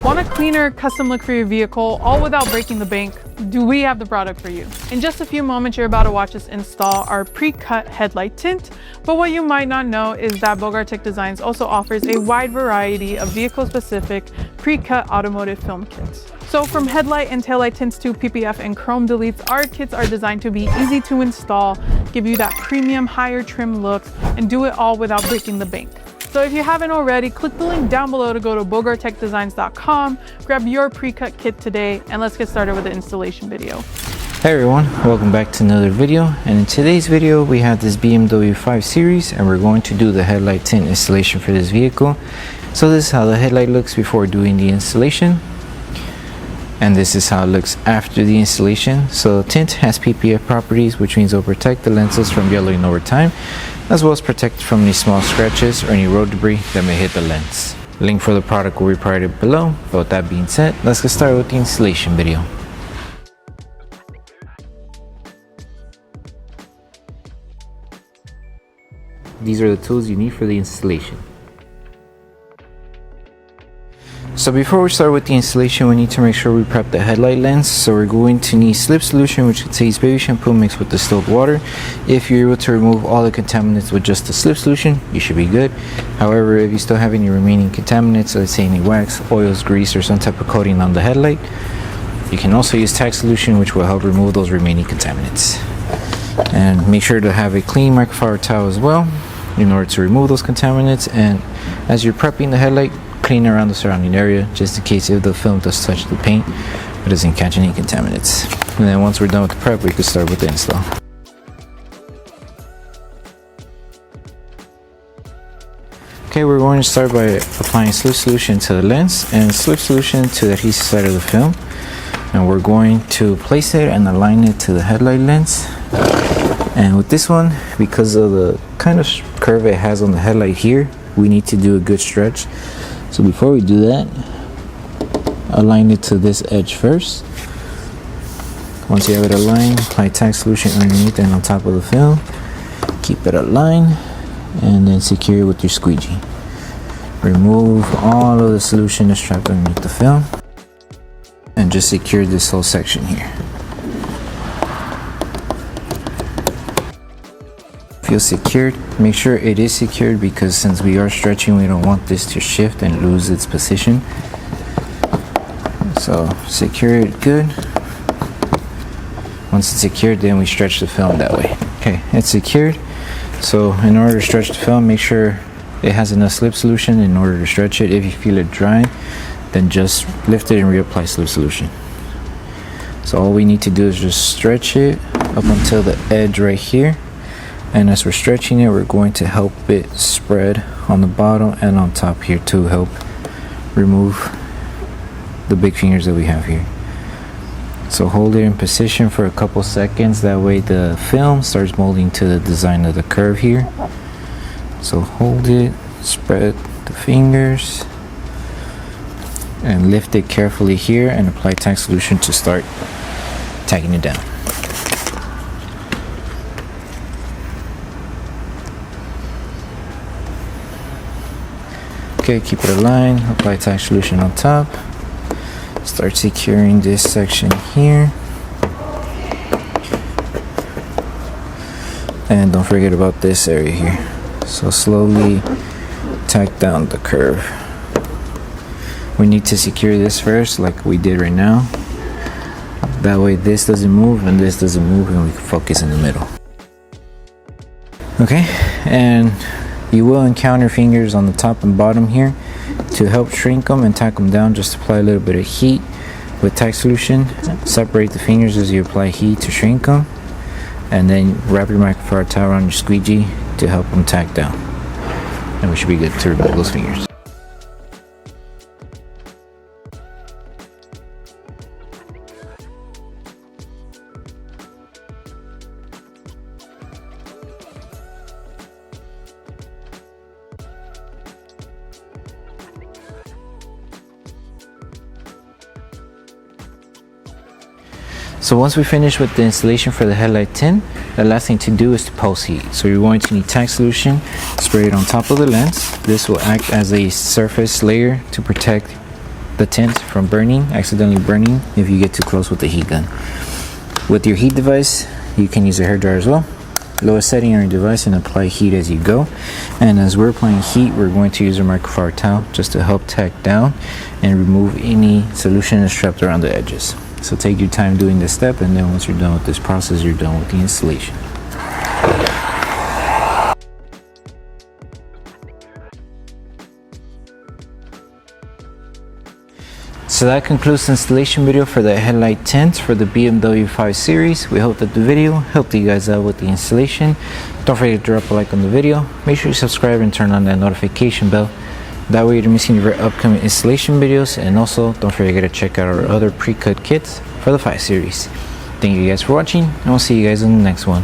Want a cleaner, custom look for your vehicle, all without breaking the bank? Do we have the product for you? In just a few moments, you're about to watch us install our pre-cut headlight tint. But what you might not know is that Bogart Tech Designs also offers a wide variety of vehicle-specific pre-cut automotive film kits. So from headlight and taillight tints to PPF and chrome deletes, our kits are designed to be easy to install, give you that premium, higher trim look, and do it all without breaking the bank. So if you haven't already, click the link down below to go to bogarttechdesigns.com, grab your pre-cut kit today, and let's get started with the installation video. Hey everyone, welcome back to another video, and in today's video we have this BMW 5 Series and we're going to do the headlight tint installation for this vehicle. So this is how the headlight looks before doing the installation, and this is how it looks after the installation. So tint has PPF properties, which means it'll protect the lenses from yellowing over time, as well as protect from any small scratches or any road debris that may hit the lens. Link for the product will be provided below. But with that being said, let's get started with the installation video. These are the tools you need for the installation. So before we start with the installation, we need to make sure we prep the headlight lens. So we're going to need slip solution, which contains baby shampoo mixed with distilled water. If you're able to remove all the contaminants with just the slip solution, you should be good. However, if you still have any remaining contaminants, let's say any wax, oils, grease, or some type of coating on the headlight, you can also use tack solution, which will help remove those remaining contaminants. And make sure to have a clean microfiber towel as well in order to remove those contaminants. And as you're prepping the headlight, clean around the surrounding area just in case if the film does touch the paint but doesn't catch any contaminants. And then once we're done with the prep, we can start with the install. Okay, we're going to start by applying slip solution to the lens and slip solution to the adhesive side of the film, and we're going to place it and align it to the headlight lens. And with this one, because of the kind of curve it has on the headlight here, we need to do a good stretch. So before we do that, align it to this edge first. Once you have it aligned, apply tack solution underneath and on top of the film. Keep it aligned and then secure it with your squeegee. Remove all of the solution that's trapped underneath the film and just secure this whole section here. Feel secured, make sure it is secured, because since we are stretching, we don't want this to shift and lose its position. So secure it good. Once it's secured, then we stretch the film that way. Okay, it's secured. So in order to stretch the film, make sure it has enough slip solution in order to stretch it. If you feel it dry, then just lift it and reapply slip solution. So all we need to do is just stretch it up until the edge right here. And as we're stretching it, we're going to help it spread on the bottom and on top here to help remove the big fingers that we have here. So hold it in position for a couple seconds, that way the film starts molding to the design of the curve here. So hold it, spread the fingers, and lift it carefully here and apply tack solution to start tacking it down. Okay, keep it aligned, apply tack solution on top, start securing this section here, and don't forget about this area here. So slowly tack down the curve. We need to secure this first, like we did right now. That way this doesn't move and this doesn't move, and we can focus in the middle. Okay, and you will encounter fingers on the top and bottom here. To help shrink them and tack them down, just apply a little bit of heat with tack solution. Separate the fingers as you apply heat to shrink them, and then wrap your microfiber towel around your squeegee to help them tack down. And we should be good to remove those fingers. So once we finish with the installation for the headlight tint, the last thing to do is to post heat. So you're going to need tack solution, spray it on top of the lens. This will act as a surface layer to protect the tint from accidentally burning if you get too close with the heat gun. With your heat device, you can use a hairdryer as well. Lowest setting on your device and apply heat as you go. And as we're applying heat, we're going to use a microfiber towel just to help tack down and remove any solution that's trapped around the edges. So take your time doing this step, and then once you're done with this process, you're done with the installation. So that concludes the installation video for the headlight tint for the BMW 5 Series. We hope that the video helped you guys out with the installation. Don't forget to drop a like on the video. Make sure you subscribe and turn on that notification bell. That way you're missing your upcoming installation videos. And also don't forget to check out our other pre-cut kits for the 5 Series. Thank you guys for watching, and we'll see you guys in the next one.